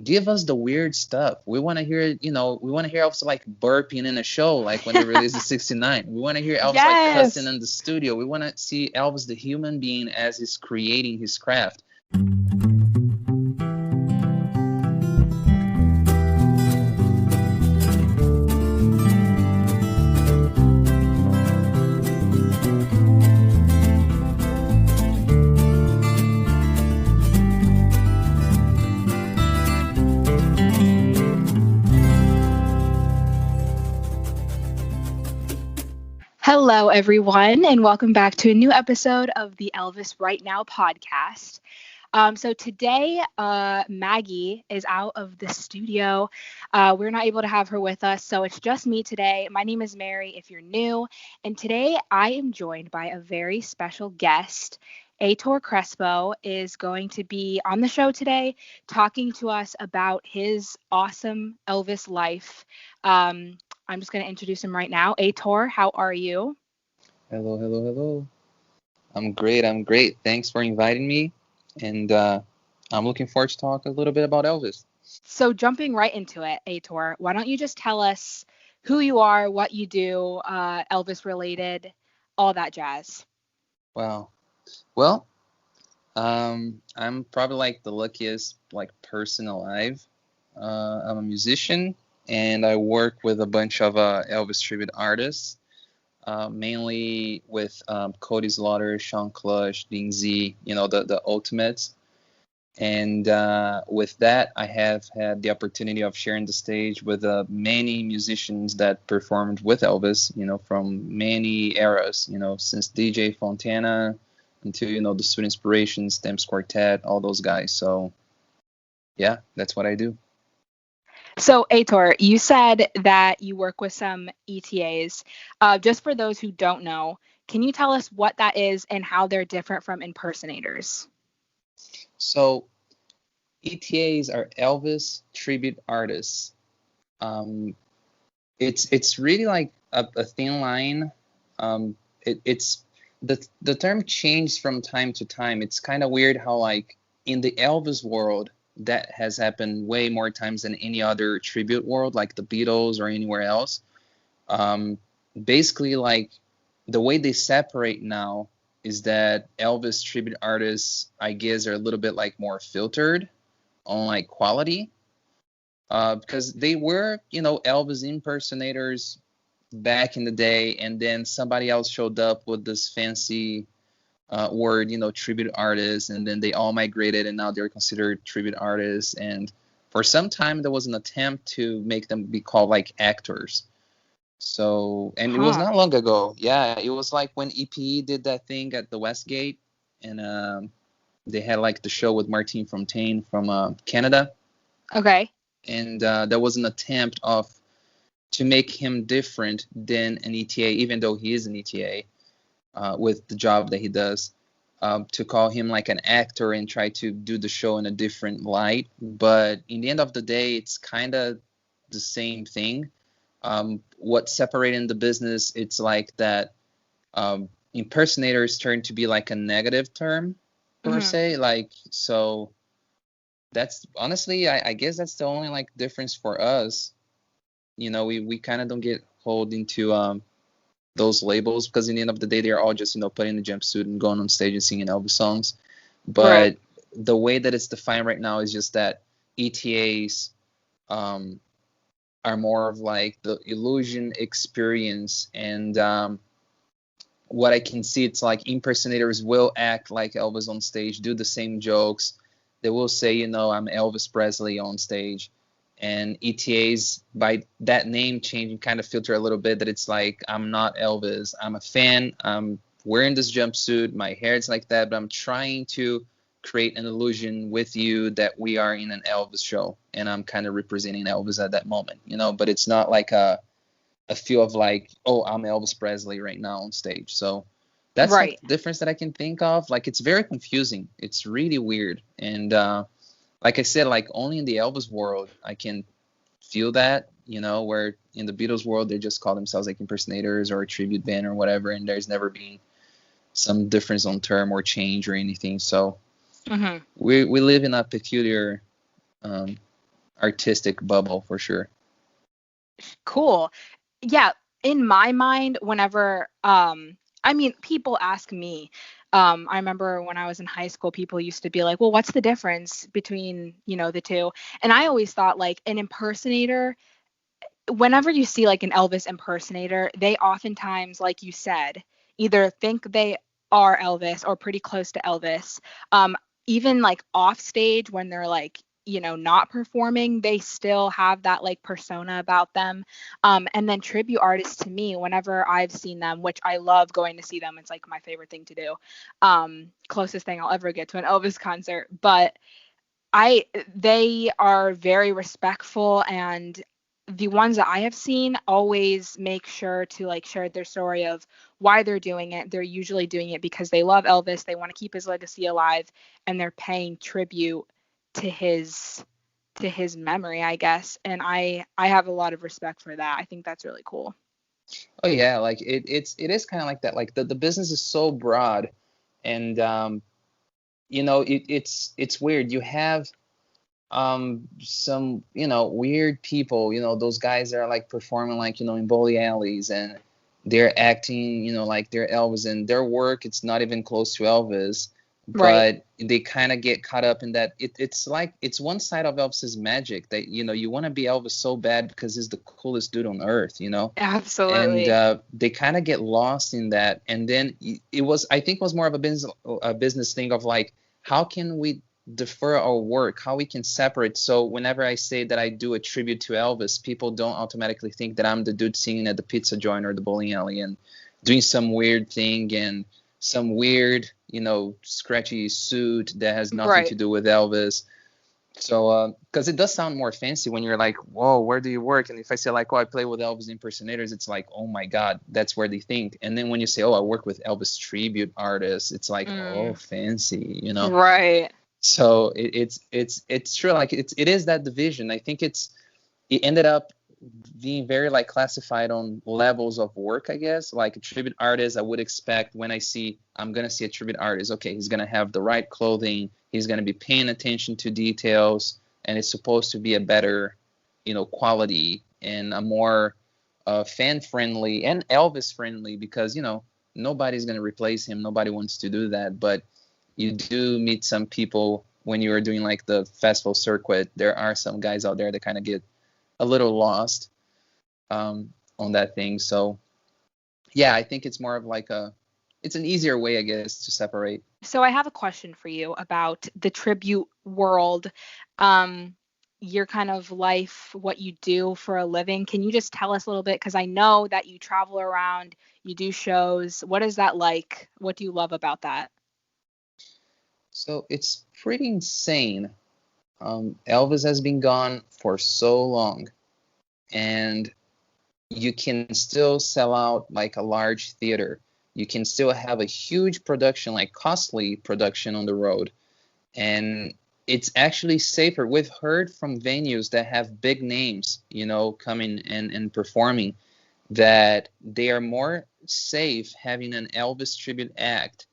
give us the weird stuff. We want to hear, we want to hear Elvis like burping in a show, like when they released the 69. We want to hear Elvis like cussing Yes. in the studio. We want to see Elvis the human being as he's creating his craft. Hello, everyone, and welcome back to a new episode of the Elvis Right Now podcast. So today, Maggie is out of the studio. We're not able to have her with us, so it's just me today. My name is Mary, if you're new, and today I am joined by a very special guest. Heitor Crespo is going to be on the show today talking to us about his awesome Elvis life. I'm just going to introduce him right now. Heitor, how are you? Hello, hello, hello. I'm great. Thanks for inviting me. And I'm looking forward to talk a little bit about Elvis. So jumping right into it, Heitor, why don't you just tell us who you are, what you do, Elvis related, all that jazz. Wow. Well, I'm probably like the luckiest like person alive. I'm a musician and I work with a bunch of Elvis tribute artists, mainly with Cody Slaughter, Sean Clush, Dean Z, the ultimates. And with that, I have had the opportunity of sharing the stage with many musicians that performed with Elvis, from many eras, since DJ Fontana until, the Student Inspirations, Stamps Quartet, all those guys. So, yeah, that's what I do. So, Heitor, you said that you work with some ETAs. Just for those who don't know, can you tell us what that is and how they're different from impersonators? So, ETAs are Elvis tribute artists. It's really like a thin line. It's the term changed from time to time. It's kind of weird how like in the Elvis world that has happened way more times than any other tribute world, like the Beatles or anywhere else. Basically, like the way they separate now is that Elvis tribute artists, I guess, are a little bit like more filtered on like quality, because they were, Elvis impersonators back in the day, and then somebody else showed up with this fancy word, tribute artists, and then they all migrated, and now they're considered tribute artists. And for some time, there was an attempt to make them be called like actors. So, and it was not long ago. Yeah, it was like when EPE did that thing at the Westgate, and they had like the show with Martin Fontaine from Canada. Okay. And there was an attempt to make him different than an ETA, even though he is an ETA with the job that he does, to call him like an actor and try to do the show in a different light. But in the end of the day, it's kind of the same thing. What separating the business, it's like that impersonators turn to be like a negative term per se. Like, so that's honestly, I guess that's the only like difference for us. We kind of don't get hold into those labels, because in the end of the day, they're all just, putting the jumpsuit and going on stage and singing Elvis songs. But the way that it's defined right now is just that ETAs are more of like the illusion experience. And what I can see, it's like impersonators will act like Elvis on stage, do the same jokes. They will say, I'm Elvis Presley on stage. And ETAs, by that name changing, kind of filter a little bit that it's like, I'm not Elvis. I'm a fan. I'm wearing this jumpsuit. My hair is like that, but I'm trying to create an illusion with you that we are in an Elvis show, and I'm kind of representing Elvis at that moment, but it's not like a feel of like, oh, I'm Elvis Presley right now on stage. So that's like the difference that I can think of. Like, it's very confusing. It's really weird. And like I said, like only in the Elvis world I can feel that, where in the Beatles world they just call themselves like impersonators or a tribute band or whatever, and there's never been some difference on term or change or anything. So we live in a peculiar artistic bubble for sure. Cool. Yeah, in my mind, whenever I mean, people ask me. I remember when I was in high school, people used to be like, "Well, what's the difference between, the two?" And I always thought like an impersonator, whenever you see like an Elvis impersonator, they oftentimes, like you said, either think they are Elvis or pretty close to Elvis. Um, Even like off stage when they're like, not performing, they still have that like persona about them. And then tribute artists, to me, whenever I've seen them, which I love going to see them, it's like my favorite thing to do. Closest thing I'll ever get to an Elvis concert, but they are very respectful, and the ones that I have seen always make sure to like share their story of why they're doing it. They're usually doing it because they love Elvis, they want to keep his legacy alive, and they're paying tribute to his memory, I guess. And I have a lot of respect for that. I think that's really cool. Oh yeah, like it is kind of like that. Like the business is so broad, and it's weird. You have some weird people, those guys that are like performing like in bowling alleys, and they're acting like they're Elvis, and their work it's not even close to Elvis, Right. but they kind of get caught up in that. It's like it's one side of Elvis's magic that you want to be Elvis so bad because he's the coolest dude on earth, and Absolutely. they kind of get lost in that. And then I think it was more of a business thing of like, how can we defer our work, how we can separate. So whenever I say that I do a tribute to Elvis, people don't automatically think that I'm the dude singing at the pizza joint or the bowling alley and doing some weird thing and some weird scratchy suit that has nothing to Right. do with Elvis. So, because it does sound more fancy when you're like, whoa, where do you work? And if I say like, oh, I play with Elvis impersonators, it's like, oh my God, that's where they think. And then when you say, oh, I work with Elvis tribute artists, it's like, oh, Mm. fancy. Right. So it's true. Like it is that division. I think it ended up being very like classified on levels of work, I guess. Like a tribute artist, I would expect when I'm gonna see a tribute artist, okay, he's gonna have the right clothing, he's gonna be paying attention to details, and it's supposed to be a better, quality and a more fan friendly and Elvis friendly because nobody's gonna replace him. Nobody wants to do that, but you do meet some people when you are doing like the festival circuit. There are some guys out there that kind of get a little lost on that thing. So yeah, I think it's more of like it's an easier way, I guess, to separate. So I have a question for you about the tribute world. Um, your kind of life, what you do for a living. Can you just tell us a little bit? Because I know that you travel around, you do shows. What is that like? What do you love about that? So it's pretty insane. Elvis has been gone for so long, and you can still sell out like a large theater. You can still have a huge production, like costly production on the road. And it's actually safer. We've heard from venues that have big names, coming and performing, that they are more safe having an Elvis tribute act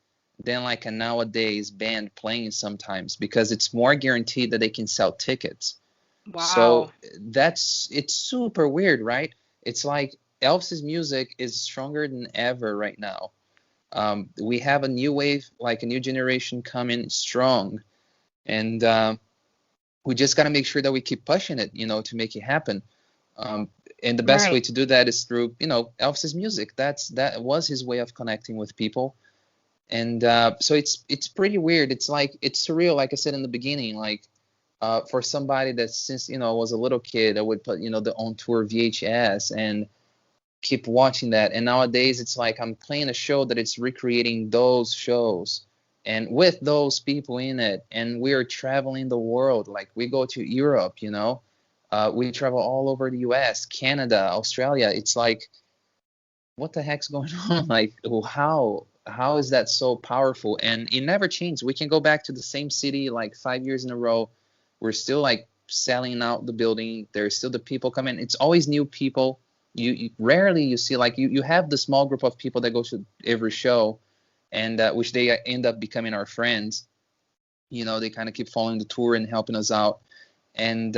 than like a nowadays band playing sometimes because it's more guaranteed that they can sell tickets. Wow. So it's super weird, right? It's like Elvis's music is stronger than ever right now. We have a new wave, like a new generation coming strong, and we just got to make sure that we keep pushing it, to make it happen. Um, and the best way Right. to do that is through, Elvis's music. That was his way of connecting with people, and so it's pretty weird. It's like it's surreal, like I said in the beginning, like. For somebody that since was a little kid, I would put the on tour VHS and keep watching that. And nowadays it's like I'm playing a show that it's recreating those shows and with those people in it. And we are traveling the world. Like we go to Europe, we travel all over the US, Canada, Australia. It's like, what the heck's going on? Like, how is that so powerful? And it never changed. We can go back to the same city like 5 years in a row. We're still like selling out the building. There's still the people coming. It's always new people. You rarely you see like you have the small group of people that go to every show, and which they end up becoming our friends. They kind of keep following the tour and helping us out. And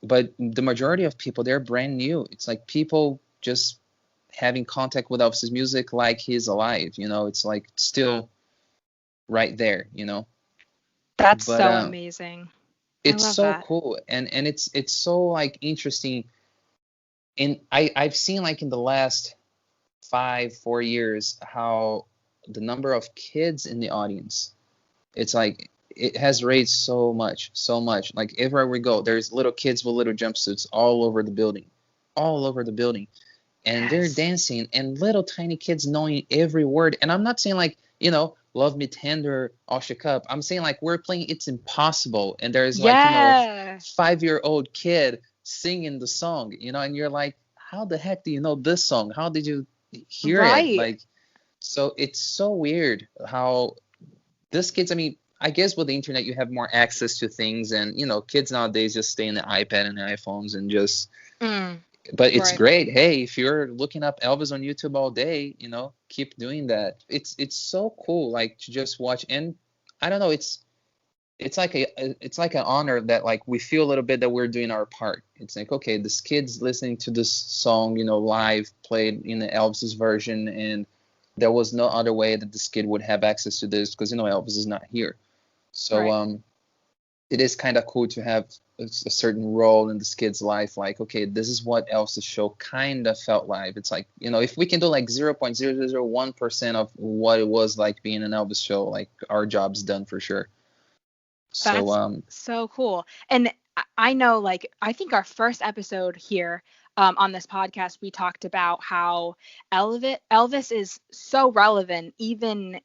but the majority of people, they're brand new. It's like people just having contact with Elvis's music like he's alive. It's like still right there. That's But so amazing. I it's love so that. cool, and it's so like interesting. And I've seen like in the last 4 years how the number of kids in the audience, it's like it has raised so much, so much. Like everywhere we go, there's little kids with little jumpsuits all over the building, all over the building, and they're Yes. dancing, and little tiny kids knowing every word. And I'm not saying like, Love Me Tender, All Shook Up. I'm saying like we're playing It's Impossible, and there's like, Yeah. 5-year-old kid singing the song, and you're like, how the heck do you know this song? How did you hear it? Right. Like, so it's so weird how this kids, I mean, I guess with the internet you have more access to things, and kids nowadays just stay in the iPad and the iPhones and just, Mm, but it's right. great. Hey, if you're looking up Elvis on YouTube all day, keep doing that. It's so cool, like to just watch. And I don't know, it's like an honor that like we feel a little bit that we're doing our part. It's like, okay, this kid's listening to this song, live played in the Elvis's version, and there was no other way that this kid would have access to this because Elvis is not here. So Right. it is kind of cool to have a certain role in this kid's life. Like, okay, this is what Elvis's show kind of felt like. It's like, if we can do like 0.0001% of what it was like being an Elvis show, like our job's done for sure. So That's so cool. And I know, like, I think our first episode here on this podcast, we talked about how Elvis is so relevant, even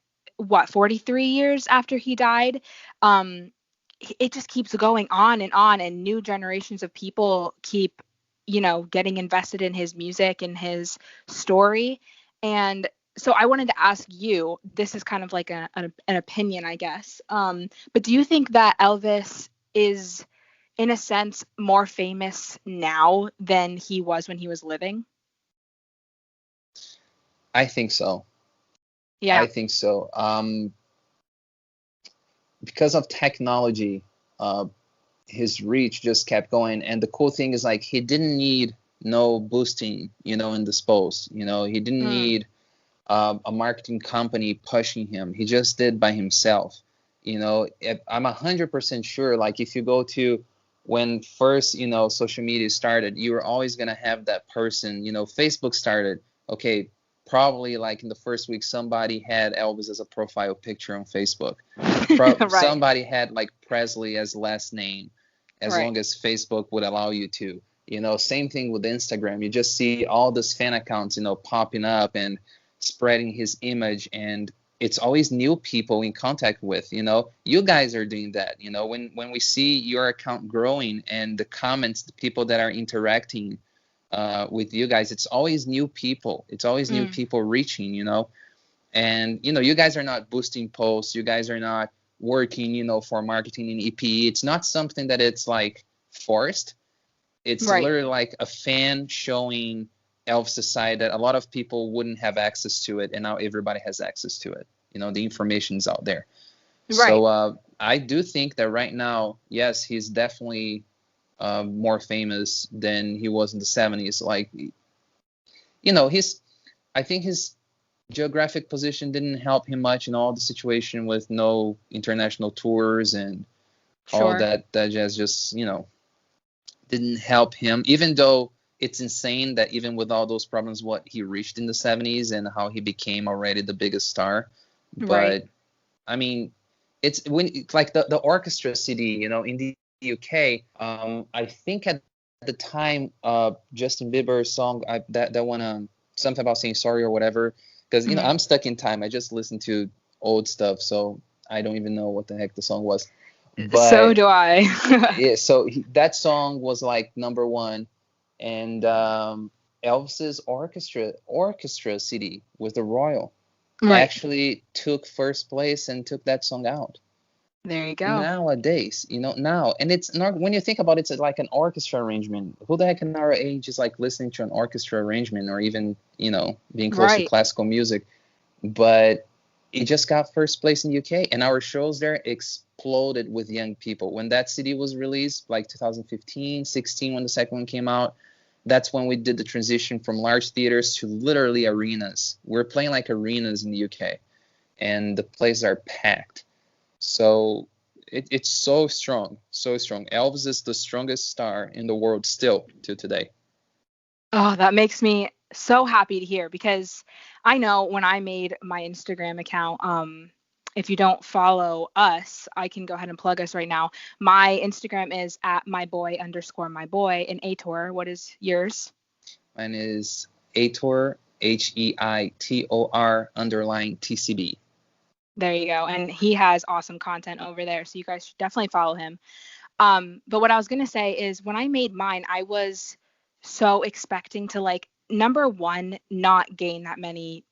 43 years after he died. Um, it just keeps going on, and new generations of people keep, getting invested in his music and his story. And so I wanted to ask you, this is kind of like an opinion, I guess. But do you think that Elvis is, in a sense, more famous now than he was when he was living? I think so. Yeah. I think so. Because of technology, uh, his reach just kept going. And the cool thing is like he didn't need no boosting, in this post. He didn't Mm, need a marketing company pushing him. He just did by himself. I'm 100% sure. Like if you go to when first, social media started, you were always gonna have that person. Facebook started. Okay, probably like in the first week, somebody had Elvis as a profile picture on Facebook. right. Somebody had like Presley as last name, as Right. long as Facebook would allow you to. Same thing with Instagram. You just see all these fan accounts, popping up and spreading his image, and it's always new people in contact with. You guys are doing that. When we see your account growing and the comments, the people that are interacting with you guys, it's always new people. It's always new Mm, people reaching. And you guys are not boosting posts. You guys are not working, for marketing in EPE. It's not something that it's like forced. It's right. literally like a fan showing Elvis' side that a lot of people wouldn't have access to it, and now everybody has access to it. The information's out there. Right. So I do think that right now, yes, he's definitely more famous than he was in the 70s. Like, I think his geographic position didn't help him much in all the situation with no international tours and all Sure. that jazz. Just didn't help him, even though it's insane that even with all those problems what he reached in the 70s and how he became already the biggest star. Right. But I mean, it's when like the orchestra CD, in the UK, I think at the time Justin Bieber's song, that one, something about saying sorry or whatever, because Mhm. I'm stuck in time. I just listen to old stuff, so I don't even know what the heck the song was. So But do I. yeah, so that song was like number one, and Elvis's orchestra CD with the Royal Right. actually took first place and took that song out. There you go. Nowadays, now, and it's not, when you think about it, it's like an orchestra arrangement. Who the heck in our age is like listening to an orchestra arrangement or even being close to Right. classical music? But it just got first place in UK, and our shows there exploded with young people. When that CD was released, like 2015, 16, when the second one came out, that's when we did the transition from large theaters to literally arenas. We're playing like arenas in the UK, and the places are packed. So it's so strong, so strong. Elvis is the strongest star in the world still to today. Oh, that makes me so happy to hear, because I know when I made my Instagram account, if you don't follow us, I can go ahead and plug us right now. My Instagram is at @myboy_myboy. And Heitor, what is yours? Mine is Heitor, HEITOR_TCB. There you go. And he has awesome content over there, so you guys should definitely follow him. But what I was gonna say is, when I made mine, I was so expecting to, like, number one, not gain that many,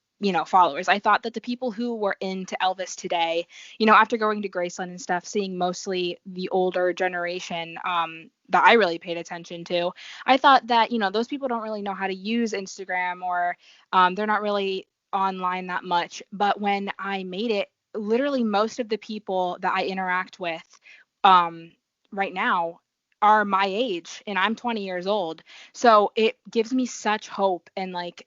followers. I thought that the people who were into Elvis today, after going to Graceland and stuff, seeing mostly the older generation, that I really paid attention to, I thought that, those people don't really know how to use Instagram, or they're not really online that much. But when I made it, literally most of the people that I interact with, right now, are my age, and I'm 20 years old. So it gives me such hope, and like,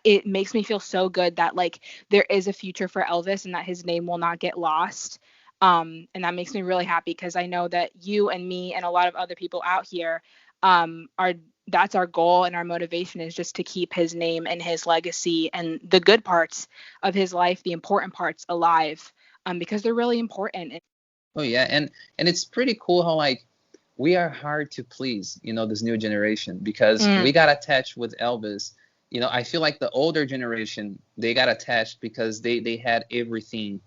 it makes me feel so good that, like, there is a future for Elvis and that his name will not get lost. And that makes me really happy, because I know that you and me and a lot of other people out here, are that's our goal, and our motivation is just to keep his name and his legacy and the good parts of his life, the important parts, alive, because they're really important. Oh yeah, and it's pretty cool how, like, we are hard to please, this new generation, because we got attached with Elvis. I feel like the older generation, they got attached because they had everything,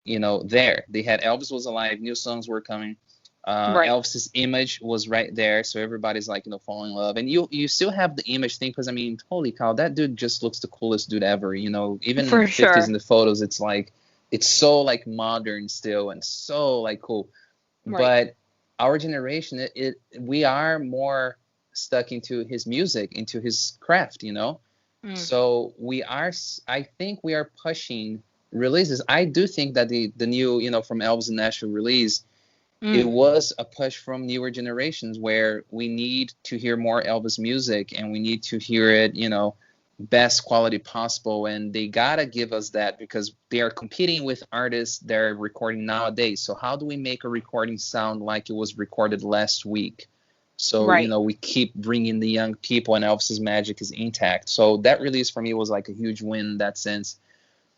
there. They had Elvis was alive, new songs were coming. Right. Elvis's image was right there, so everybody's like, falling in love. And you still have the image thing, because I mean, holy cow, that dude just looks the coolest dude ever. Even in For the 50s sure. in the photos, it's like, it's so like modern still, and so like cool. Right. But our generation, we are more stuck into his music, into his craft, So I think we are pushing releases. I do think that the new, from Elvis and Nashville release, it was a push from newer generations, where we need to hear more Elvis music, and we need to hear it, best quality possible. And they gotta give us that, because they are competing with artists that are recording nowadays. So how do we make a recording sound like it was recorded last week? So, Right. we keep bringing the young people, and Elvis's magic is intact. So that release for me was like a huge win in that sense.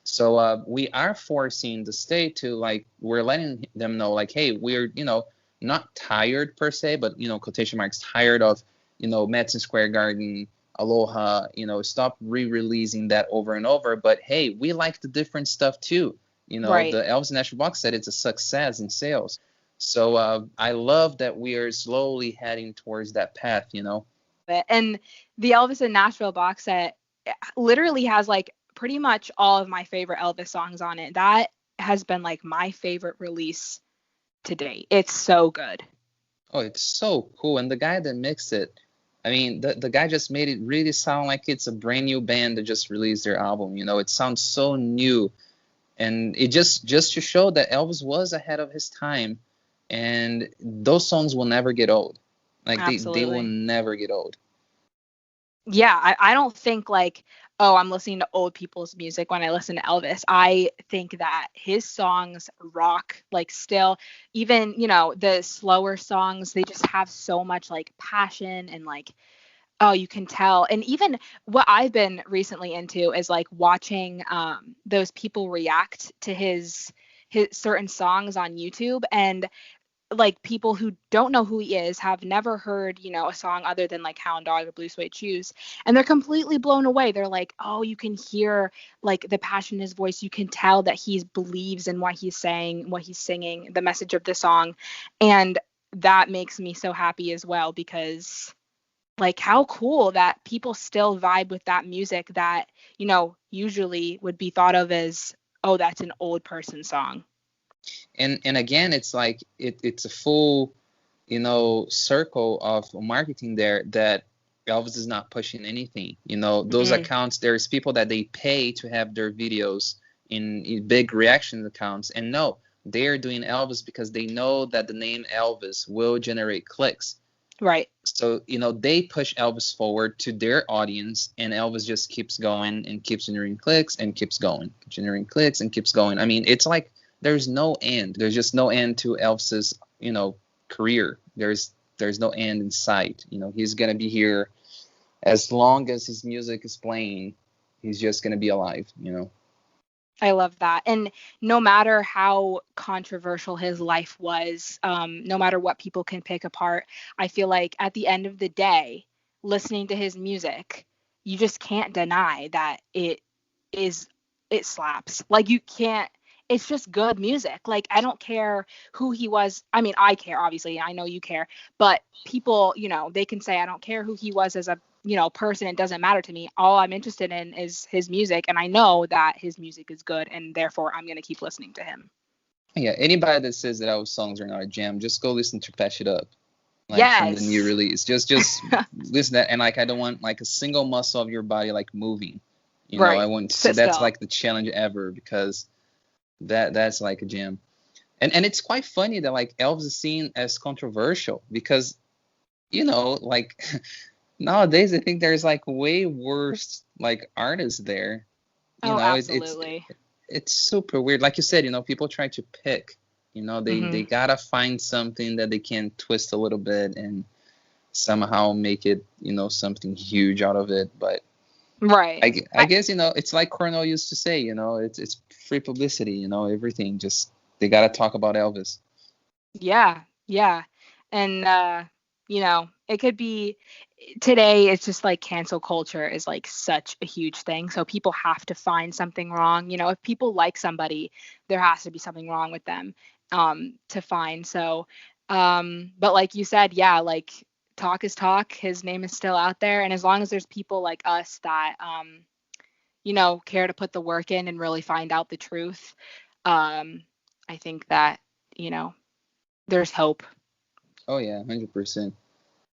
So we are forcing the state to, like, we're letting them know, like, hey, we're, not tired per se, but, quotation marks, tired of, Madison Square Garden, Aloha, stop re-releasing that over and over. But hey, we like the different stuff too. Right. The Elvis National box set, it's a success in sales. So I love that we are slowly heading towards that path. And the Elvis in Nashville box set literally has, like, pretty much all of my favorite Elvis songs on it. That has been, like, my favorite release to date. It's so good. Oh, it's so cool. And the guy that mixed it, I mean, the guy just made it really sound like it's a brand new band that just released their album. It sounds so new. And it just to show that Elvis was ahead of his time. And those songs will never get old. Like, they will never get old. Yeah, I don't think, like, oh, I'm listening to old people's music when I listen to Elvis. I think that his songs rock, like, still. Even, the slower songs, they just have so much, like, passion, and, like, oh, you can tell. And even what I've been recently into is, like, watching those people react to his certain songs on YouTube. And, like, people who don't know who he is, have never heard, a song other than, like, Hound Dog or Blue Suede Shoes, and they're completely blown away. They're like, oh, you can hear, like, the passion in his voice. You can tell that he believes in what he's saying, what he's singing, the message of the song. And that makes me so happy as well, because, like, how cool that people still vibe with that music that, usually would be thought of as, oh, that's an old person song. And again, it's like it's a full, circle of marketing there, that Elvis is not pushing anything. Those accounts, there's people that they pay to have their videos, in big reaction accounts. And no, they're doing Elvis because they know that the name Elvis will generate clicks. Right. So, they push Elvis forward to their audience, and Elvis just keeps going and keeps generating clicks and keeps going, generating clicks and keeps going. I mean, it's like there's no end. There's just no end to Elvis's, career. There's no end in sight. He's going to be here as long as his music is playing. He's just going to be alive, I love that. And no matter how controversial his life was, no matter what people can pick apart, I feel like at the end of the day, listening to his music, you just can't deny that it slaps. Like, you can't, it's just good music. Like, I don't care who he was. I mean, I care, obviously. I know you care, but people, they can say, I don't care who he was as a person. It doesn't matter to me. All I'm interested in is his music, and I know that his music is good, and therefore I'm gonna keep listening to him. Yeah, anybody that says that our songs are not a jam, just go listen to Patch It Up, from the new release. Just listen to that, and I don't want a single muscle of your body moving. Right. I want. So that's the challenge ever, because that's a jam, and it's quite funny that Elvis is seen as controversial because, nowadays, I think there's way worse artists there. Absolutely. It's super weird. Like you said, people try to pick. They gotta find something that they can twist a little bit and somehow make it, something huge out of it. But right. I guess it's like Cornell used to say. It's free publicity. Everything just they gotta talk about Elvis. Yeah. And it could be today. It's just cancel culture is such a huge thing. So people have to find something wrong. If people like somebody, there has to be something wrong with them to find. So, but like you said, yeah, talk is talk. His name is still out there, and as long as there's people like us that care to put the work in and really find out the truth, I think that there's hope. Oh yeah, 100%.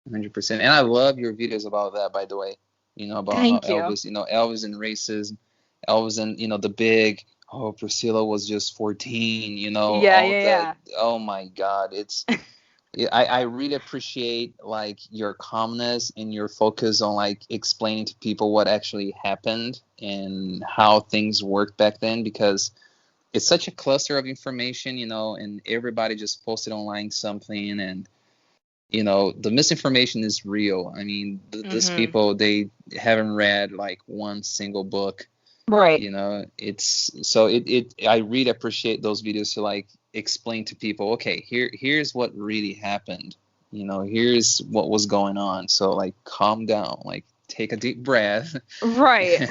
100%. And I love your videos about that, by the way. About Thank how you. Elvis, Elvis and racism, Elvis and, the big, Priscilla was just 14, Yeah. Oh my God. I really appreciate your calmness and your focus on explaining to people what actually happened and how things worked back then, because it's such a cluster of information, and everybody just posted online something, and the misinformation is real. I mean, these people, they haven't read one single book. Right. It's so I really appreciate those videos to explain to people, okay, here's what really happened. Here's what was going on. So calm down, take a deep breath. Right.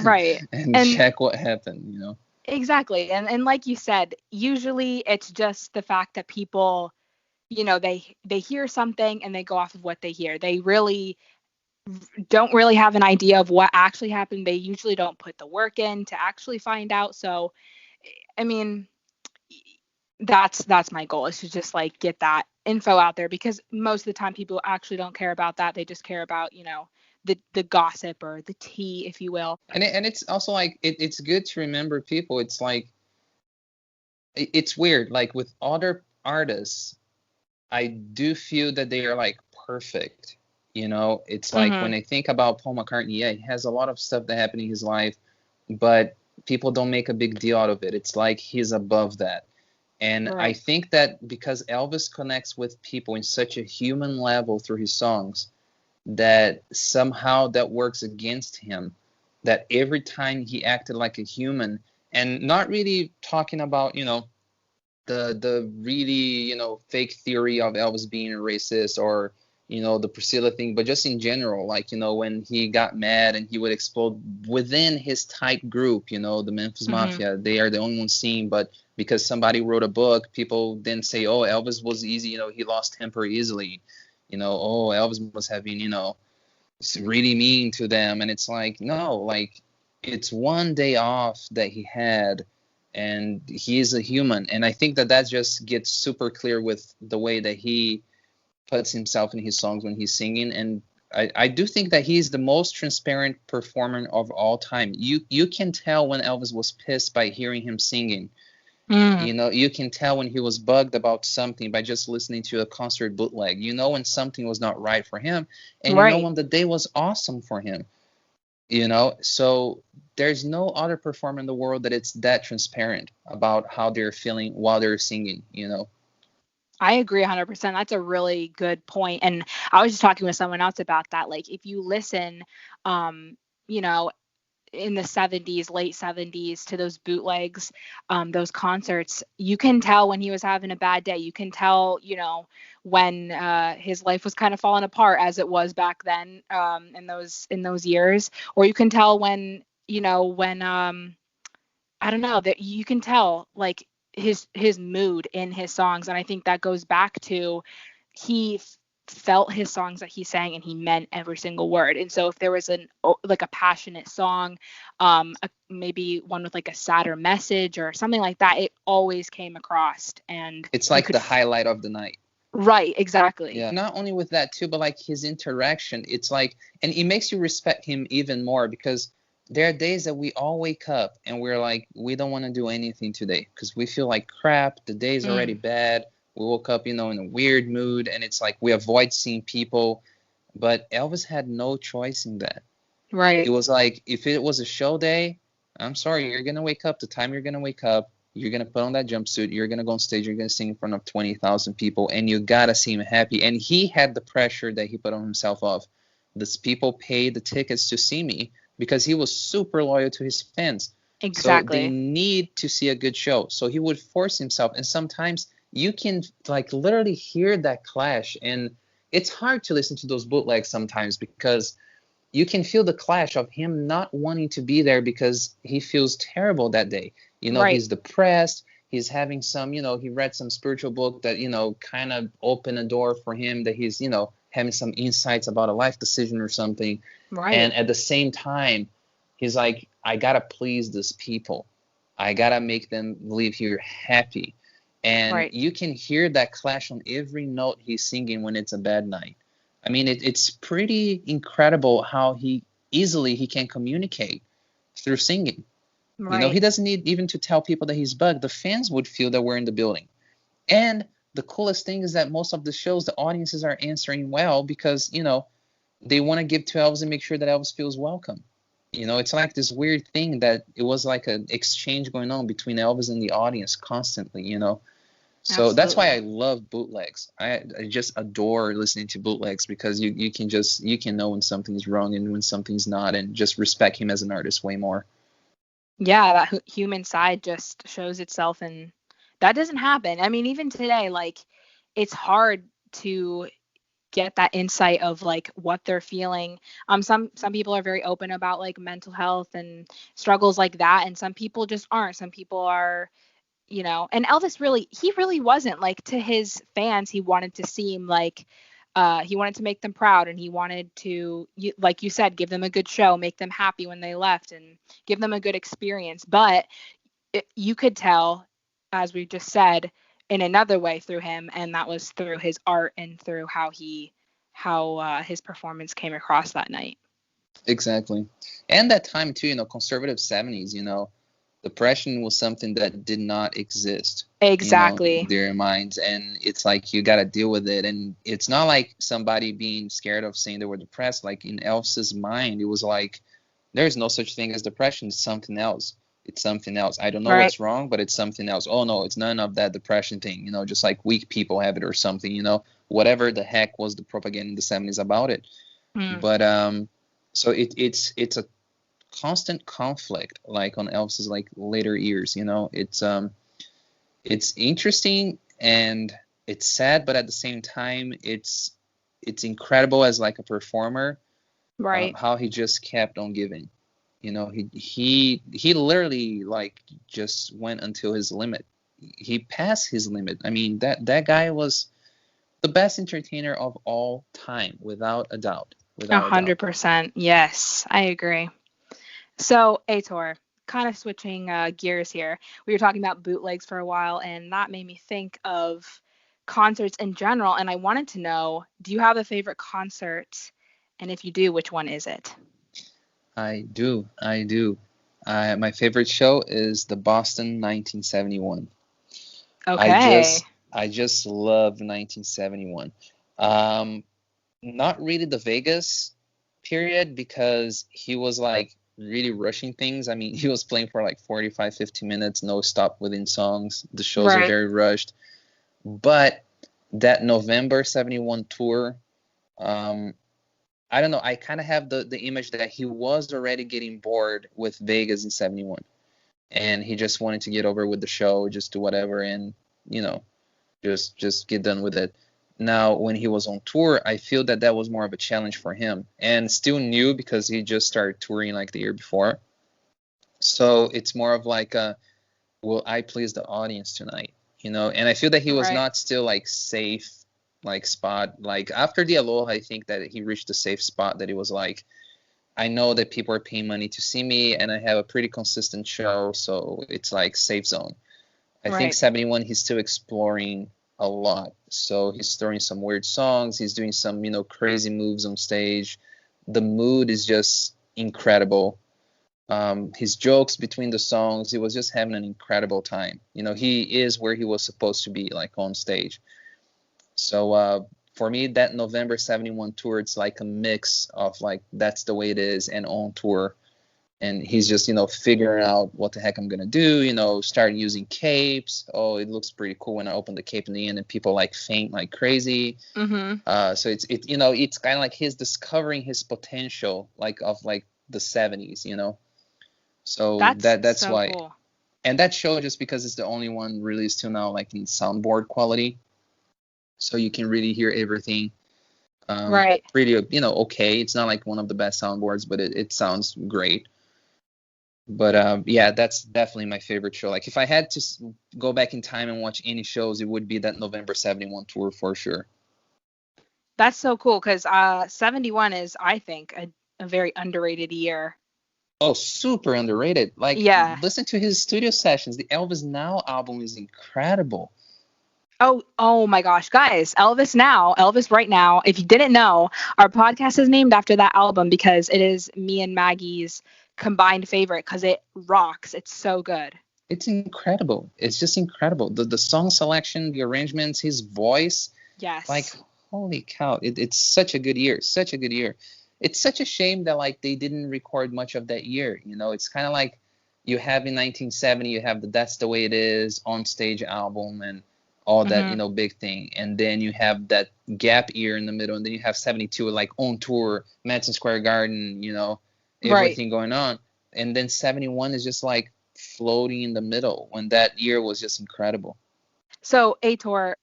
And check what happened, Exactly. And like you said, usually it's just the fact that people they hear something and they go off of what they hear. They really don't really have an idea of what actually happened. They usually don't put the work in to actually find out. So, I mean, that's my goal, is to just get that info out there, because most of the time people actually don't care about that. They just care about, the gossip or the tea, if you will. And it's also it's good to remember people. It's it's weird. With other artists, I do feel that they are perfect. It's when I think about Paul McCartney, yeah, he has a lot of stuff that happened in his life, but people don't make a big deal out of it. It's he's above that. And Right. I think that because Elvis connects with people in such a human level through his songs, that somehow that works against him. That every time he acted like a human, and not really talking about, the really, fake theory of Elvis being a racist, or, the Priscilla thing, but just in general, when he got mad and he would explode within his tight group, the Memphis Mafia, they are the only ones seen, but because somebody wrote a book, people then say, oh, Elvis was easy, he lost temper easily, oh, Elvis was having, it's really mean to them. And it's no, it's one day off that he had, and he is a human. And I think that just gets super clear with the way that he puts himself in his songs when he's singing. And I do think that he's the most transparent performer of all time. You can tell when Elvis was pissed by hearing him singing. Mm, You know, you can tell when he was bugged about something by just listening to a concert bootleg. You know when something was not right for him, and you know right. when the day was awesome for him. You know, so there's no other performer in the world that it's that transparent about how they're feeling while they're singing, you know. I agree 100%. That's a really good point. And I was just talking with someone else about that. Like, if you listen, um, you know, in the 70s, late 70s, to those bootlegs, those concerts, you can tell when he was having a bad day. You can tell, when his life was kind of falling apart, as it was back then, in those years. Or you can tell when, I don't know, that you can tell, like, his mood in his songs. And I think that goes back to, he felt his songs that he sang, and he meant every single word. And so if there was like a passionate song, maybe one with like a sadder message or something like that, it always came across, and It's you like could the highlight of the night. right, exactly. Yeah. Not only with that too, but like his interaction, it's like, and it makes you respect him even more because there are days that we all wake up and we're like, we don't want to do anything today because we feel like crap. The day is already Mm, bad. We woke up, in a weird mood, and it's like we avoid seeing people. But Elvis had no choice in that. It right. was like, if it was a show day, I'm sorry, you're gonna wake up the time you're gonna wake up. You're gonna put on that jumpsuit. You're gonna go on stage. You're gonna sing in front of 20,000 people, and you gotta seem happy. And he had the pressure that he put on himself of. These people paid the tickets to see me because he was super loyal to his fans. So they Exactly. need to see a good show. So he would force himself, and sometimes you can like literally hear that clash, and it's hard to listen to those bootlegs sometimes because you can feel the clash of him not wanting to be there because he feels terrible that day. Right. He's depressed. He's having some, he read some spiritual book that, kind of opened a door for him that he's, having some insights about a life decision or something. Right. And at the same time, he's like, I gotta please these people. I gotta make them leave here happy. And Right. you can hear that clash on every note he's singing when it's a bad night. I mean, it's pretty incredible how he can communicate through singing. He Right. doesn't need even to tell people that he's bugged. The fans would feel that we're in the building. And the coolest thing is that most of the shows, the audiences are answering well because, they want to give to Elvis and make sure that Elvis feels welcome. It's like this weird thing that it was like an exchange going on between Elvis and the audience constantly. So that's why I Absolutely. love bootlegs. I just adore listening to bootlegs because you can know when something's wrong and when something's not, and just respect him as an artist way more. Yeah, that human side just shows itself, and that doesn't happen. I mean, even today, like, it's hard to get that insight of like what they're feeling. Some people are very open about like mental health and struggles like that, and some people just aren't. Some people are, and Elvis he really wasn't, like, to his fans. He wanted to seem like, he wanted to make them proud, and he wanted to, like you said, give them a good show, make them happy when they left, and give them a good experience. But you could tell, as we just said, in another way through him, and that was through his art and through how his performance came across that night. Exactly. And that time too, conservative 70s, depression was something that did not exist, in Exactly. their minds. And it's like you got to deal with it. And it's not like somebody being scared of saying they were depressed. Like in Elvis's mind, it was like, there's no such thing as depression. It's something else. It's something else. I don't know Right. what's wrong, but it's something else. Oh no, it's none of that depression thing. Just like weak people have it or something. Whatever the heck was the propaganda in the 70s about it. Mm, But so it's a constant conflict, like on Elvis's like later years. It's interesting and it's sad, but at the same time, it's incredible as like a performer, right. how he just kept on giving. He literally like just went until his limit. He passed his limit. I mean, that guy was the best entertainer of all time, without a doubt. A Without a doubt. 100%. Yes, I agree. So, Aitor, kind of switching gears here. We were talking about bootlegs for a while, and that made me think of concerts in general. And I wanted to know, do you have a favorite concert And if you do, which one is it? I do. My favorite show is the Boston 1971. Okay. I just love 1971. Not really the Vegas period because he was like really rushing things. I mean, he was playing for like 45, 50 minutes, no stop within songs. The shows are Right. very rushed. But that November 71 tour, I don't know. I kind of have the image that he was already getting bored with Vegas in 71. And he just wanted to get over with the show, just do whatever, and, you know, just get done with it. Now, when he was on tour, I feel that that was more of a challenge for him, and still new because he just started touring like the year before. So it's more of like a, will I please the audience tonight? You know, and I feel that he was Right. not still like safe, like spot. Like after the Aloha, I think that he reached a safe spot that he was like, I know that people are paying money to see me, and I have a pretty consistent show, so it's like safe zone. I think Right. 71, he's still exploring a lot. So he's throwing some weird songs. He's doing some, you know, crazy moves on stage. The mood is just incredible. His jokes between the songs, he was just having an incredible time. You know, he is where he was supposed to be, like on stage. So for me, that November 71 tour, it's like a mix of like, that's the way it is, and on tour. And he's just, you know, figuring out what the heck I'm gonna do, you know, start using capes. Oh, it looks pretty cool when I open the cape in the end and people like faint like crazy. So you know, it's kind of like he's discovering his potential, like of like the 70s, you know. So that's so why. cool. And that show, just because it's the only one released till now like in soundboard quality, so you can really hear everything. Right. Pretty, you know, okay. It's not like one of the best soundboards, but it sounds great. But yeah, that's definitely my favorite show. Like if I had to go back in time and watch any shows, it would be that November 71 tour for sure. That's so cool because 71 is, I think, a very underrated year. Oh, super underrated. Like Yeah. listen to his studio sessions. The Elvis Now album is incredible. Oh my gosh, guys, Elvis Right Now. If you didn't know, our podcast is named after that album because it is me and Maggie's combined favorite because it rocks. It's so good. It's incredible. It's just incredible. The song selection, the arrangements, his voice, like Yes. holy cow. It's such a good year. Such a good year. It's such a shame that like they didn't record much of that year. You know, it's kind of like you have in 1970, you have the That's the Way It Is on stage album and all that, you know, big thing. And then you have that gap year in the middle, and then you have 72 like on tour, Madison Square Garden, you know, Right. everything going on. And then 71 is just like floating in the middle when that year was just incredible. So, Heitor,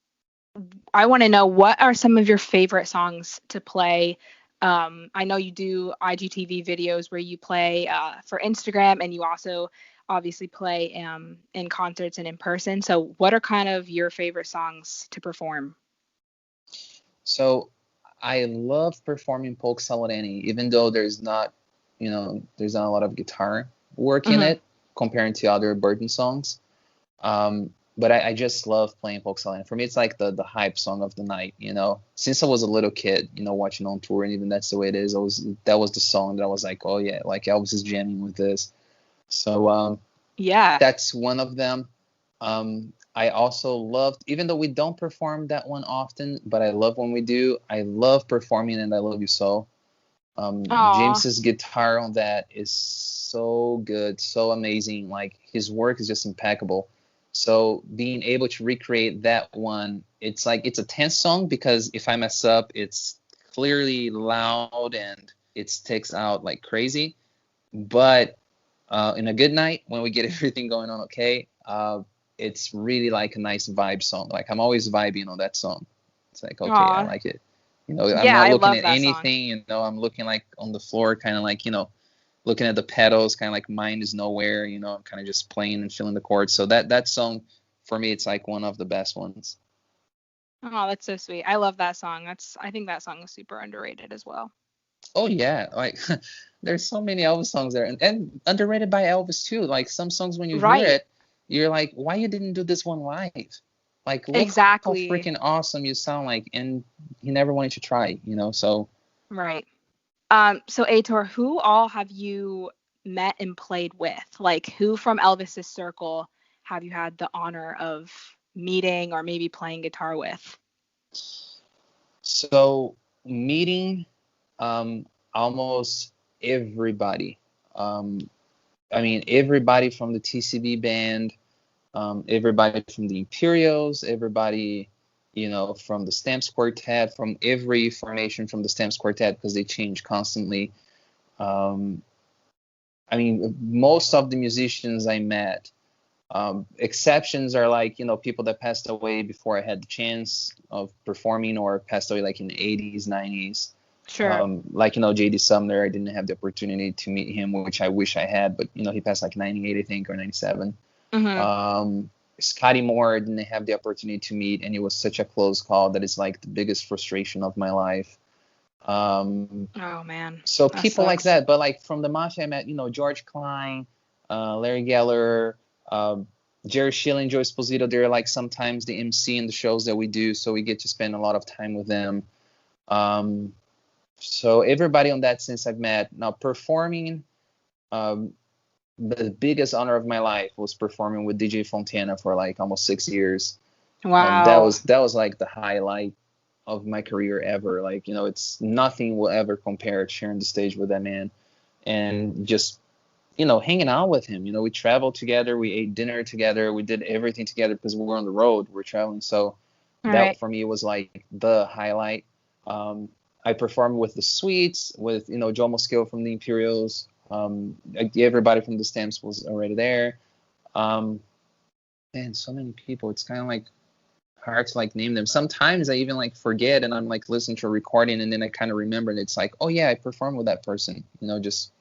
I want to know, what are some of your favorite songs to play? I know you do IGTV videos where you play for Instagram, and you also obviously play in concerts and in person. So what are kind of your favorite songs to perform? So I love performing Polk Salorani, even though there's not, you know, there's not a lot of guitar work in it compared to other Burton songs. But I just love playing Polk Salorani. For me, it's like the hype song of the night, you know. Since I was a little kid, you know, watching on tour, and even That's the Way It Is, that was the song that I was like, oh yeah, like Elvis is jamming with this. So Yeah. that's one of them. I also loved, even though we don't perform that one often, but I love when we do. I love performing And I Love You So. Aw. James's guitar on that is so good, so amazing. Like his work is just impeccable. So being able to recreate that one, it's like it's a tense song because if I mess up, it's clearly loud and it sticks out like crazy. But in a good night, when we get everything going on okay, it's really like a nice vibe song. Like I'm always vibing on that song. It's like, okay, I Aw. like it. You know, I'm Yeah, not I looking love at that song. anything, you know, I'm looking like on the floor, kind of like, you know, looking at the pedals, kind of like mind is nowhere, you know, I'm kind of just playing and feeling the chords. So that song, for me, it's like one of the best ones. Oh, that's so sweet. I love that song. I think that song is super underrated as well. Oh yeah, like there's so many Elvis songs there, and underrated by Elvis too. Like some songs when you hear Right. it, you're like, why you didn't do this one live? Like look how Exactly. freaking awesome you sound like, and he never wanted to try, you know. So Right. So Aitor, who all have you met and played with? Like, who from Elvis's circle have you had the honor of meeting or maybe playing guitar with? So meeting almost everybody. Um, I mean, everybody from the TCB band, everybody from the Imperials, everybody, from the Stamps Quartet, from every formation from the Stamps Quartet, because they change constantly. Um, I mean, most of the musicians I met, exceptions are like, people that passed away before I had the chance of performing, or passed away like in the 80s, 90s. Sure. Like, JD Sumner, I didn't have the opportunity to meet him, which I wish I had, but, he passed like 98, I think, or 97. Scotty Moore, I didn't have the opportunity to meet, and it was such a close call that it's like the biggest frustration of my life. Oh man. So That people like sucks. that, but like from the Mafia, I met, George Klein, Larry Geller, Jerry Schilling, Joe Esposito. They're like sometimes the MC in the shows that we do, so we get to spend a lot of time with them. So everybody on that sense I've met. Now performing, the biggest honor of my life was performing with DJ Fontana for like almost 6 years. That Wow. was like the highlight of my career ever. Like, it's nothing will ever compare sharing the stage with that man, and just, hanging out with him. We traveled together, we ate dinner together, we did everything together because we were on the road, we're traveling. So All that right. for me was like the highlight. I performed with the Sweets, with, Joe Mosquito from the Imperials. Everybody from the Stamps was already there. Man, so many people. It's kind of like hard to like name them. Sometimes I even like forget, and I'm like listening to a recording, and then I kind of remember, and it's like, oh yeah, I performed with that person. Just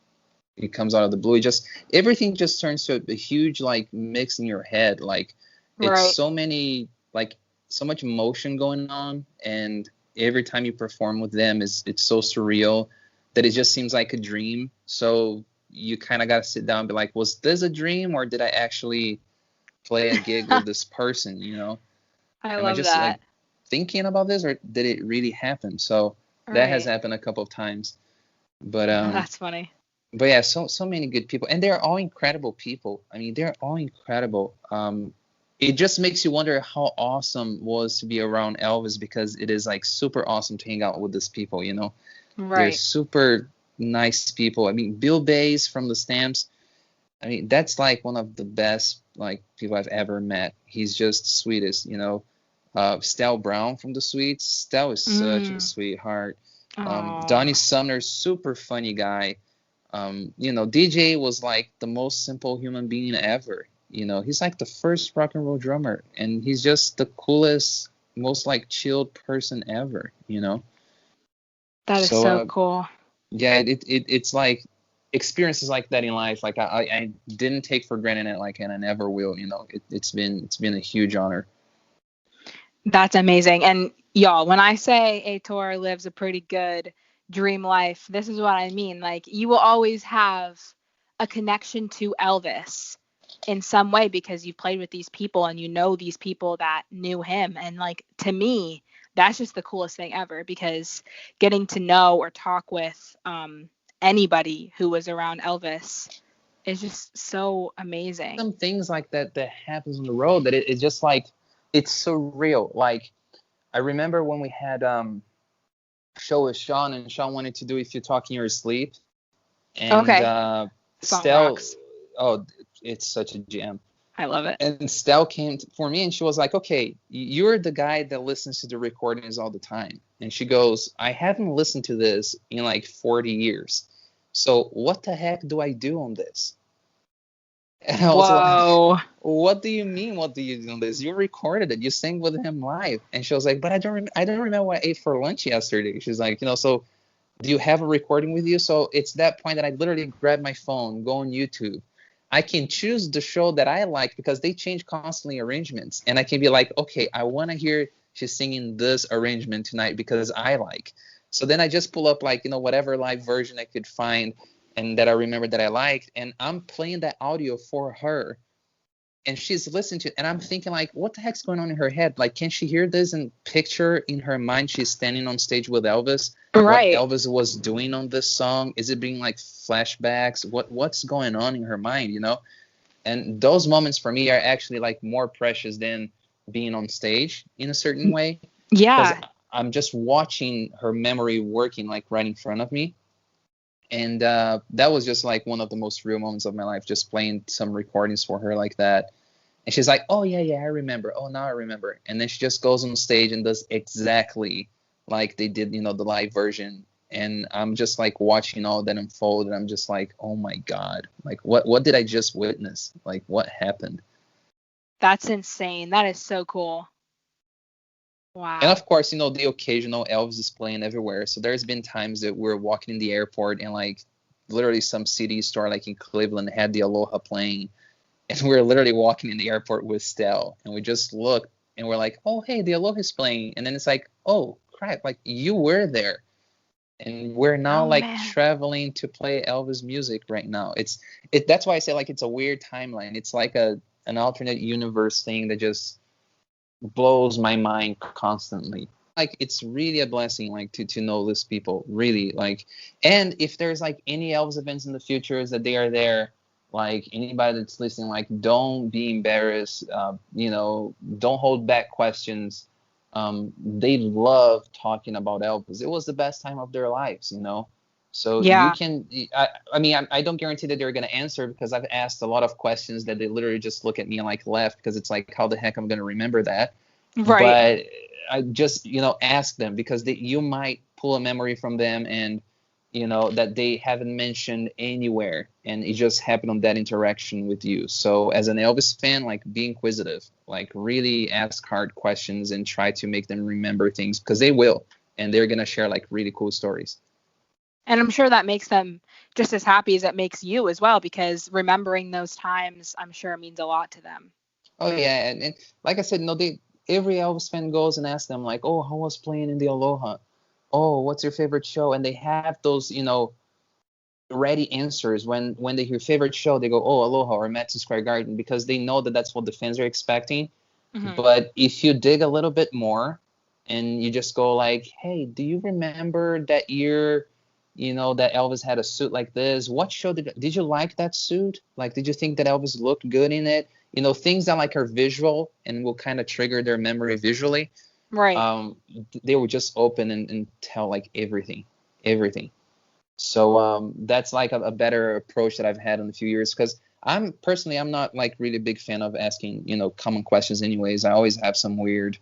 it comes out of the blue. It just everything just turns to a huge like mix in your head. Like it's Right. so many like so much emotion going on, and every time you perform with them it's so surreal that it just seems like a dream. So you kind of got to sit down and be like, was this a dream, or did I actually play a gig with this person? I Am I love just that. like thinking about this, or did it really happen? So that has Right. happened a couple of times. But That's funny. yeah, so many good people, and they're all incredible people. I mean, they're all incredible. It just makes you wonder how awesome was to be around Elvis, because it is like super awesome to hang out with these people. They're Right. super nice people. I mean, Bill Bays from the Stamps. I mean, that's like one of the best like people I've ever met. He's just the sweetest. Stel Brown from the Sweets. Stel is such a Mm. sweetheart. Oh, Donnie Sumner, super funny guy. DJ was like the most simple human being ever. He's like the first rock and roll drummer, and he's just the coolest, most like chilled person ever. that is So so cool. yeah, it's like experiences like that in life. Like I didn't take for granted it, like, and I never will. It's been a huge honor. That's amazing. And y'all, when I say Aitor lives a pretty good dream life, this is what I mean. Like, you will always have a connection to Elvis in some way because you've played with these people and you know these people that knew him. And like, to me, that's just the coolest thing ever, because getting to know or talk with anybody who was around Elvis is just so amazing. Some things like that happens on the road that it's just like it's so real. Like I remember when we had show with Sean, and Sean wanted to do If You Talk in Your Sleep, and Okay. Song Stel, rocks. oh, it's such a jam. I love it. And Stel came for me, and she was like, okay, you're the guy that listens to the recordings all the time. And she goes, I haven't listened to this in like 40 years. So what the heck do I do on this? And I was like, Whoa. what do you mean? What do you do on this? You recorded it. You sang with him live. And she was like, but I don't remember what I ate for lunch yesterday. She's like, so do you have a recording with you? So it's that point that I literally grab my phone, go on YouTube. I can choose the show that I like because they change constantly arrangements. And I can be like, okay, I want to hear she's singing this arrangement tonight because I like. So then I just pull up like, whatever live version I could find and that I remember that I liked. And I'm playing that audio for her. and she's listening to it, and I'm thinking like, what the heck's going on in her head? Like, can she hear this and picture in her mind she's standing on stage with Elvis? What Right. Elvis was doing on this song? Is it being like flashbacks? What's going on in her mind, you know? And those moments for me are actually like more precious than being on stage in a certain way, because Yeah. I'm just watching her memory working like right in front of me. And that was just like one of the most real moments of my life, just playing some recordings for her like that. And she's like, oh, yeah, I remember. Oh, now I remember. And then she just goes on stage and does exactly like they did, the live version. And I'm just like watching all that unfold. And I'm just like, oh, my God. Like, what did I just witness? Like, what happened? That's insane. That is so cool. And Wow. of course, the occasional Elvis is playing everywhere. So there's been times that we're walking in the airport and like literally some CD store like in Cleveland had the Aloha playing. And we're literally walking in the airport with Stell, and we just look and we're like, oh, hey, the Aloha's playing. And then it's like, oh, crap, like you were there. And we're now Oh like man. traveling to play Elvis music right now. That's why I say like it's a weird timeline. It's like an alternate universe thing that just blows my mind constantly. Like it's really a blessing like to know these people, really. Like, and if there's like any Elvis events in the future is that they are there, like anybody that's listening, like don't be embarrassed, don't hold back questions. They love talking about Elvis. It was the best time of their lives. So you Yeah. can, I mean, I don't guarantee that they're going to answer, because I've asked a lot of questions that they literally just look at me and like laugh, because it's like, how the heck I'm going to remember that? Right. But I just, ask them, because you might pull a memory from them, and, that they haven't mentioned anywhere, and it just happened on that interaction with you. So as an Elvis fan, like be inquisitive, like really ask hard questions and try to make them remember things, because they will, and they're going to share like really cool stories. And I'm sure that makes them just as happy as it makes you as well, because remembering those times, I'm sure, means a lot to them. Oh yeah, and like I said, every Elvis fan goes and asks them like, oh, how was playing in the Aloha? Oh, what's your favorite show? And they have those, ready answers. When they hear favorite show, they go, oh, Aloha or Madison Square Garden, because they know that that's what the fans are expecting. Mm-hmm. But if you dig a little bit more and you just go like, hey, do you remember that year, that Elvis had a suit like this? What show did you like that suit? Like, did you think that Elvis looked good in it? Things that like are visual and will kind of trigger their memory visually. Right. They will just open and tell like everything. So that's like a better approach that I've had in a few years, because I'm not like really a big fan of asking, common questions anyways. I always have some weird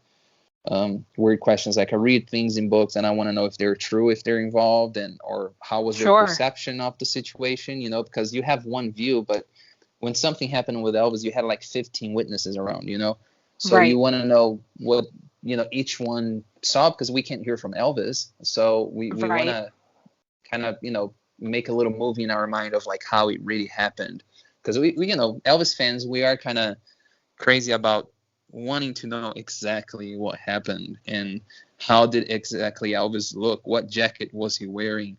questions. Like I read things in books and I want to know if they're true, if they're involved, or how was their Sure. perception of the situation, because you have one view, but when something happened with Elvis, you had like 15 witnesses around, so you Right. want to know what, each one saw, because we can't hear from Elvis. So we want Right. to kind of, make a little movie in our mind of like how it really happened. Because we Elvis fans, we are kind of crazy about wanting to know exactly what happened and how did exactly Elvis look? What jacket was he wearing?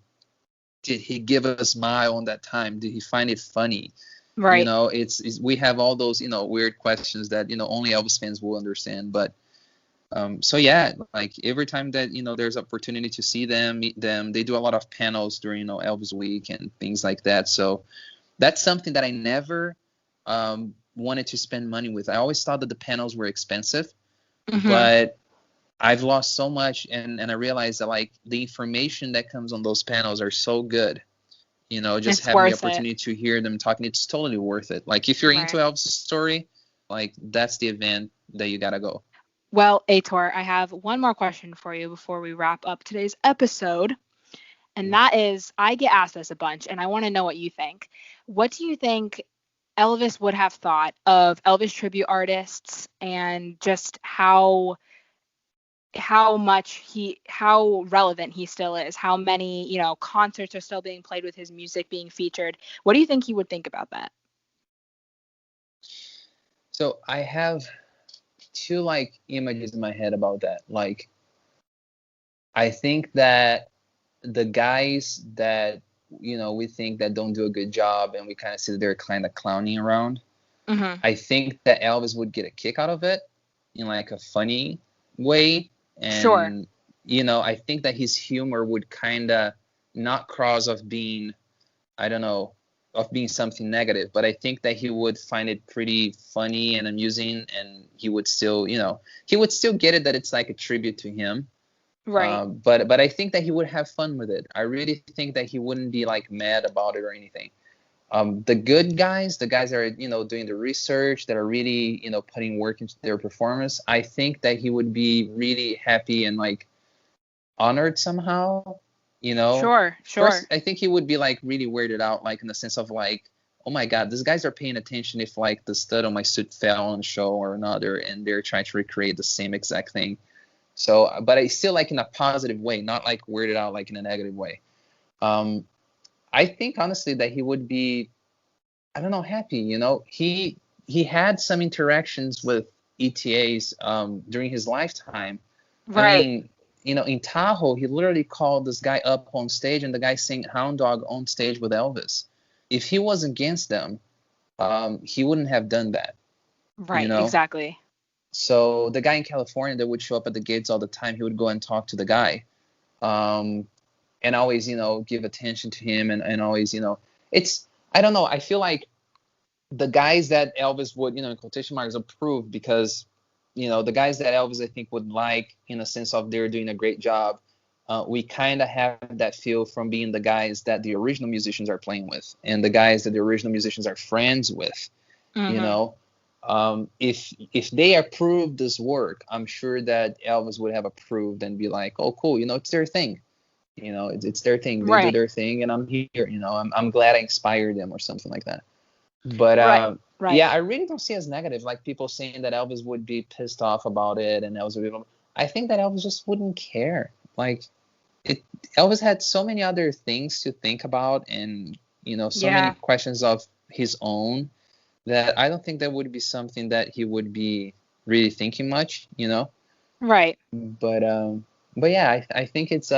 Did he give a smile on that time? Did he find it funny? Right. It's we have all those, weird questions that, only Elvis fans will understand. But so yeah, like every time that there's opportunity to see them, meet them, they do a lot of panels during Elvis Week and things like that. So that's something that I never wanted to spend money with. I always thought that the panels were expensive, Mm-hmm. but I've lost so much, and I realized that like the information that comes on those panels are so good. Just It's having the worth it. opportunity to hear them talking, it's totally worth it. Like if you're into Right. Elvis' story, like that's the event that you gotta go. Well, Aitor, I have one more question for you before we wrap up today's episode. And that is, I get asked this a bunch, and I want to know what you think. What do you think Elvis would have thought of Elvis tribute artists, and just how relevant he still is, how many, concerts are still being played with his music being featured? What do you think he would think about that? So I have two like images in my head about that. Like I think that the guys that we think that don't do a good job and we kind of sit there kind of clowning around, Mm-hmm. I think that Elvis would get a kick out of it in like a funny way. Sure. And, I think that his humor would kind of not cross of being, I don't know, of being something negative, but I think that he would find it pretty funny and amusing, and he would still, he would still get it that it's like a tribute to him. Right. But I think that he would have fun with it. I really think that he wouldn't be like mad about it or anything. The good guys, the guys that are, doing the research, that are really, putting work into their performance, I think that he would be really happy and like honored somehow. Sure. First, I think he would be like really weirded out, like in the sense of like, oh my God, these guys are paying attention if like the stud on my suit fell on a show or another, and they're trying to recreate the same exact thing. So, but I still like in a positive way, not like weirded out like in a negative way. I think honestly that he would be, I don't know, happy. He had some interactions with ETAs during his lifetime. I Right. mean, in Tahoe, he literally called this guy up on stage, and the guy sang Hound Dog on stage with Elvis. If he was against them, he wouldn't have done that. Right. Exactly. So the guy in California that would show up at the gates all the time, he would go and talk to the guy, and always, give attention to him, and always, it's, I don't know. I feel like the guys that Elvis would, in quotation marks, approve, because, the guys that Elvis, I think, would like, in a sense of they're doing a great job. We kind of have that feel from being the guys that the original musicians are playing with, and the guys that the original musicians are friends with. Mm-hmm. If they approved this work, I'm sure that Elvis would have approved and be like, oh, cool, it's their thing. It's their thing. They do Right. their thing, and I'm here. I'm glad I inspired them or something like that. But Right. Right. yeah, I really don't see it as negative. Like people saying that Elvis would be pissed off about it, and Elvis would be, I think that Elvis just wouldn't care. Like Elvis had so many other things to think about, and so many Yeah. questions of his own, that I don't think that would be something that he would be really thinking much. Right. But yeah, I think it's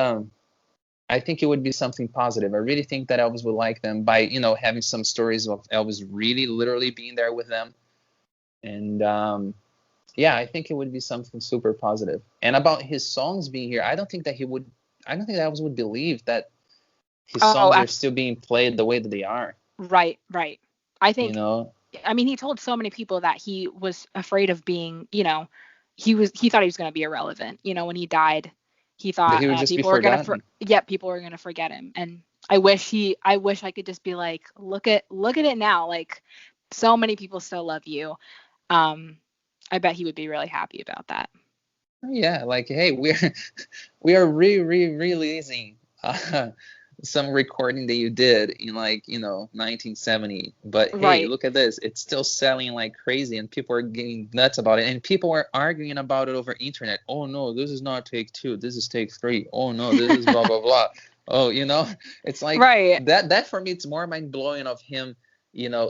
I think it would be something positive. I really think that Elvis would like them by, having some stories of Elvis really literally being there with them. And yeah, I think it would be something super positive. And about his songs being here, I don't think that Elvis would believe that his Oh, songs are still being played the way that they are. right. Right. I You think, know? I mean, he told so many people that he was afraid of being, he thought he was going to be irrelevant. When he died, he That thought he would just be people were going forgotten. people were going to forget him. And I wish I could just be like, look at it now. Like, so many people still love you. I bet he would be really happy about that. Yeah, like, hey, we are re-releasing some recording that you did in 1970, but hey, Right. look at this, it's still selling like crazy, and people are getting nuts about it, and people are arguing about it over internet. Oh no, this is not take 2, this is take 3. Oh no, this is blah blah blah. Oh, it's like Right. that for me, it's more mind-blowing of him,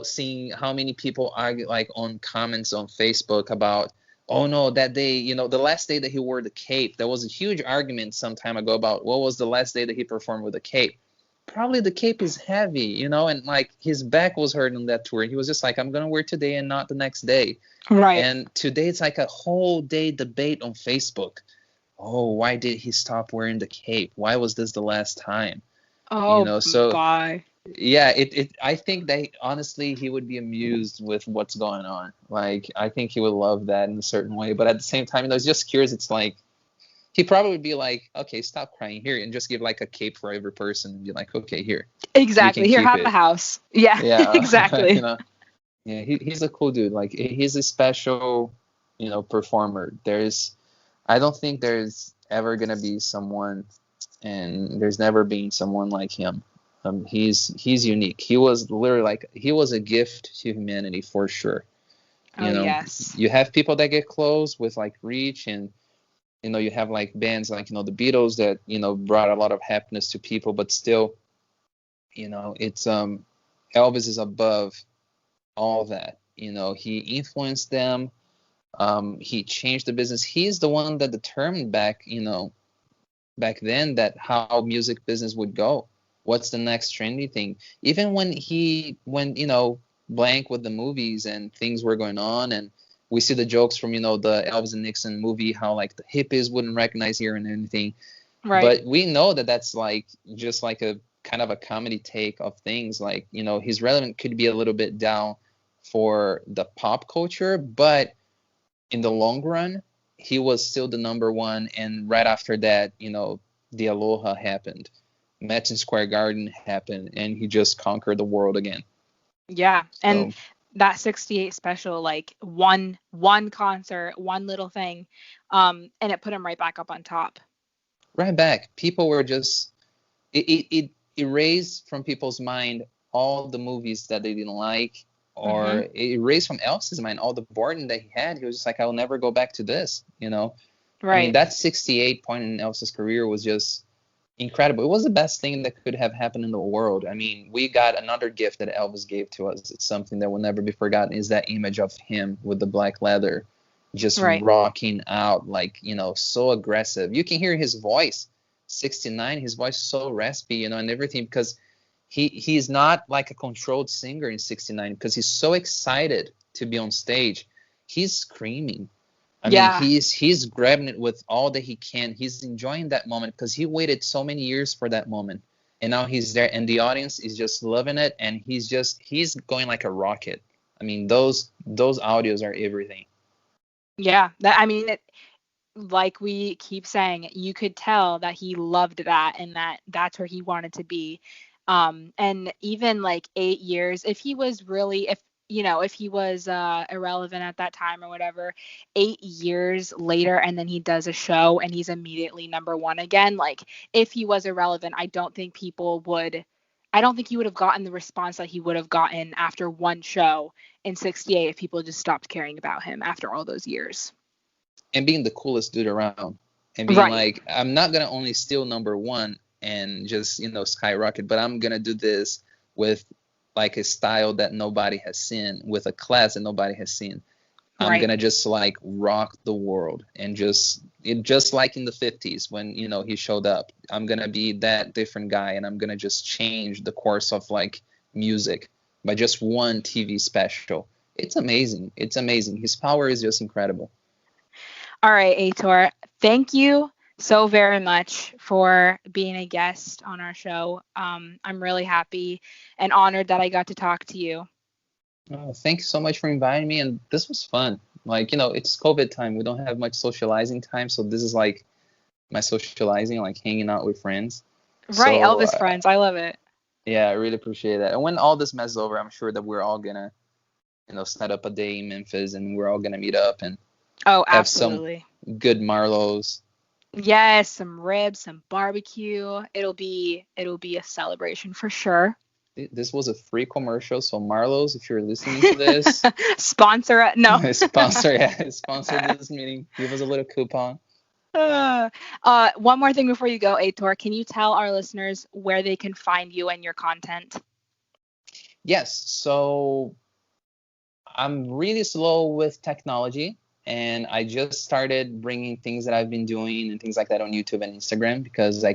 seeing how many people argue like on comments on Facebook about, oh no, that day, the last day that he wore the cape, there was a huge argument some time ago about what was the last day that he performed with the cape. Probably the cape is heavy, and like his back was hurt on that tour. He was just like, I'm gonna wear today and not the next day. Right. And today it's like a whole day debate on Facebook. Oh, why did he stop wearing the cape? Why was this the last time? Oh, So bye. yeah, I think that honestly he would be amused with what's going on. Like I think he would love that in a certain way, but at the same time, he's just curious. It's like he probably would be like, okay, stop crying here, and just give like a cape for every person, and be like, okay, here, you can Exactly. Here, keep have it. the house. Yeah. Yeah, Exactly. yeah, he's a cool dude. Like he's a special, performer. I don't think there's ever gonna be someone, and there's never been someone like him. He's unique. He was literally he was a gift to humanity for sure. Oh, yes. You have people that get close with like reach, and you have like bands like the Beatles that brought a lot of happiness to people, but still, it's Elvis is above all that. He influenced them. He changed the business. He's the one that determined back then that how music business would go. What's the next trendy thing? Even when blank with the movies and things were going on, and we see the jokes from, the Elvis and Nixon movie, how like the hippies wouldn't recognize here and anything. Right. But we know that that's like just like a kind of a comedy take of things. Like, his relevance could be a little bit down for the pop culture, but in the long run, he was still the number one. And right after that, the Aloha happened, Madison Square Garden happened, and he just conquered the world again. Yeah, and that 68 special, like one concert, one little thing, and it put him right back up on top. Right back. People were just it erased from people's mind all the movies that they didn't like, or it erased from Elvis's mind all the boredom that he had. He was just like, I'll never go back to this, Right. I mean, that 68 point in Elvis's career was just incredible. It was the best thing that could have happened in the world. I mean, we got another gift that Elvis gave to us. It's something that will never be forgotten, is that image of him with the black leather, just rocking out, like, so aggressive. You can hear his voice. 69, his voice is so raspy, and everything, because he's not like a controlled singer in 69, because he's so excited to be on stage. He's screaming. I mean, he's grabbing it with all that he can. He's enjoying that moment because he waited so many years for that moment, and now he's there, and the audience is just loving it, and he's going like a rocket. I mean, those audios are everything. Yeah, like we keep saying, you could tell that he loved that, and that's where he wanted to be. And even like 8 years, if he was irrelevant at that time or whatever, 8 years later, and then he does a show and he's immediately number one again. Like, if he was irrelevant, I don't think he would have gotten the response that he would have gotten after one show in 68 if people just stopped caring about him after all those years. And being the coolest dude around, and being like, I'm not gonna only steal number one and just skyrocket, but I'm gonna do this with like a style that nobody has seen, with a class that nobody has seen. I'm gonna just like rock the world, and just like in the 50s when he showed up. I'm gonna be that different guy, and I'm gonna just change the course of like music by just one TV special. It's amazing. His power is just incredible. All right, Heitor, thank you so very much for being a guest on our show. I'm really happy and honored that I got to talk to you. Oh, thank you so much for inviting me, and this was fun. Like, it's COVID time. We don't have much socializing time, so this is like my socializing, like hanging out with friends. Right, so, Elvis friends. I love it. Yeah, I really appreciate that. And when all this mess is over, I'm sure that we're all gonna, set up a day in Memphis, and we're all gonna meet up and absolutely. Have some good Marlows. Yes, some ribs, some barbecue. It'll be a celebration for sure. This was a free commercial, so Marlows, if you're listening to this, sponsor it. No. sponsor this meeting. Give us a little coupon. One more thing before you go, Heitor. Can you tell our listeners where they can find you and your content? Yes. So I'm really slow with technology, and I just started bringing things that I've been doing and things like that on YouTube and Instagram, because I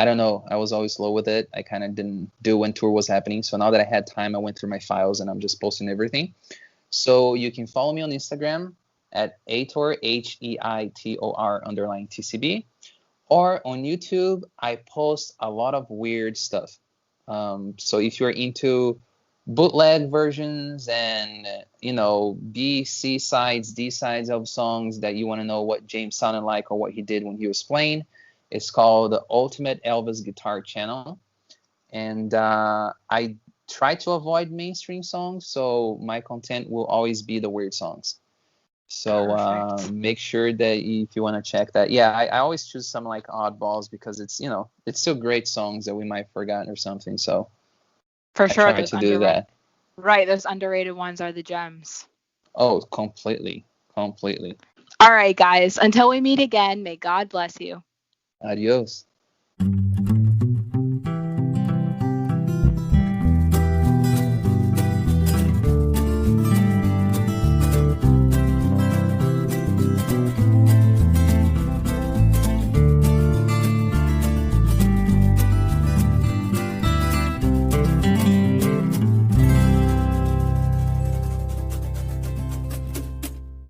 don't know, I was always slow with it. I kind of didn't do when tour was happening. So now that I had time, I went through my files and I'm just posting everything. So you can follow me on Instagram at Heitor, HEITOR _TCB. Or on YouTube, I post a lot of weird stuff. So if you're into bootleg versions and, B, C sides, D sides of songs that you want to know what James sounded like or what he did when he was playing, it's called the Ultimate Elvis Guitar Channel. And I try to avoid mainstream songs, so my content will always be the weird songs. So make sure that if you want to check that. Yeah, I always choose some like oddballs, because it's, it's still great songs that we might have forgotten or something. So for sure, I try to do that. Right, those underrated ones are the gems. Oh, completely. All right, guys. Until we meet again, may God bless you. Adios.